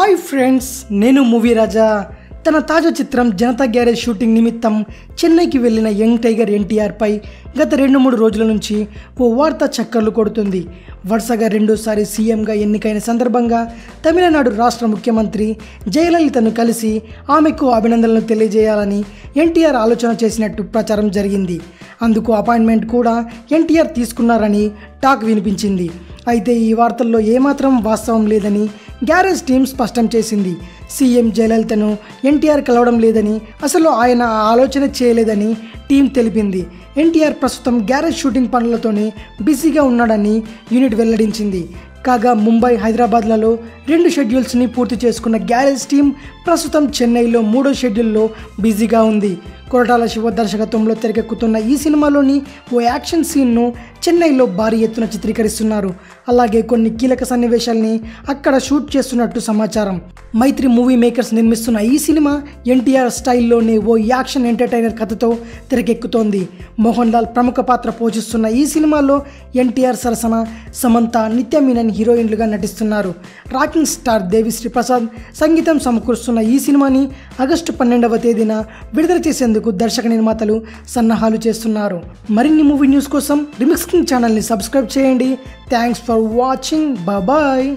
Hi friends, నేను movie రాజా. తన తాజా చిత్రం జనతా గ్యారేజ్ షూటింగ్ నిమిత్తం చెన్నైకి వెళ్ళిన యంగ్ టైగర్ ఎన్టీఆర్పై గత 2-3 రోజుల నుంచి ఓ వార్త చక్కర్లు కొడుతుంది. వరుసగా రెండోసారి సీఎంగా ఎన్నికైన సందర్భంగా తమిళనాడు రాష్ట్ర ముఖ్యమంత్రి జయలలితను కలిసి ఆమెకు అభినందనలు తెలియజేయాలని ఎన్టీఆర్ ఆలోచన చేసినట్టు ప్రచారం జరిగింది. అందుకు అపాయింట్మెంట్ కూడా ఎన్టీఆర్ తీసుకున్నారని టాక్ వినిపించింది. అయితే ఈ వార్తల్లో ఏమాత్రం వాస్తవం లేదని గ్యారేజ్ టీం స్పష్టం చేసింది. సీఎం జయలలితను ఎన్టీఆర్ కలవడం లేదని, అసలు ఆయన ఆలోచన చేయలేదని టీం తెలిపింది. ఎన్టీఆర్ ప్రస్తుతం గ్యారేజ్ షూటింగ్ పనులతోనే బిజీగా ఉన్నాడని యూనిట్ వెల్లడించింది. కాగా ముంబై, హైదరాబాద్లలో 2 షెడ్యూల్స్ని పూర్తి చేసుకున్న గ్యారేజ్ టీం ప్రస్తుతం చెన్నైలో 3వ షెడ్యూల్లో బిజీగా ఉంది. కొరటాల శివ దర్శకత్వంలో తెరకెక్కుతున్న ఈ సినిమాలోని ఓ యాక్షన్ సీన్ను చెన్నైలో భారీ ఎత్తున చిత్రీకరిస్తున్నారు. అలాగే కొన్ని కీలక సన్నివేశాల్ని అక్కడ షూట్ చేస్తున్నట్టు సమాచారం. మైత్రి మూవీ మేకర్స్ నిర్మిస్తున్న ఈ సినిమా ఎన్టీఆర్ స్టైల్లోనే ఓ యాక్షన్ ఎంటర్టైనర్ కథతో తెరకెక్కుతోంది. మోహన్ లాల్ ప్రముఖ పాత్ర పోషిస్తున్న ఈ సినిమాలో ఎన్టీఆర్ సరసన సమంత, నిత్య మీనన్ హీరోయిన్లుగా నటిస్తున్నారు. రాకింగ్ స్టార్ దేవిశ్రీ ప్రసాద్ సంగీతం సమకూరుస్తున్న ఈ సినిమాని ఆగస్టు 12వ తేదీన విడుదల చేసేందుకు దర్శక నిర్మాతలు సన్నాహాలు చేస్తున్నారు. మరిన్ని మూవీ న్యూస్ కోసం రిమిక్స్ కింగ్ ఛానల్ని సబ్స్క్రైబ్ చేయండి. Thanks for watching. బాయ్.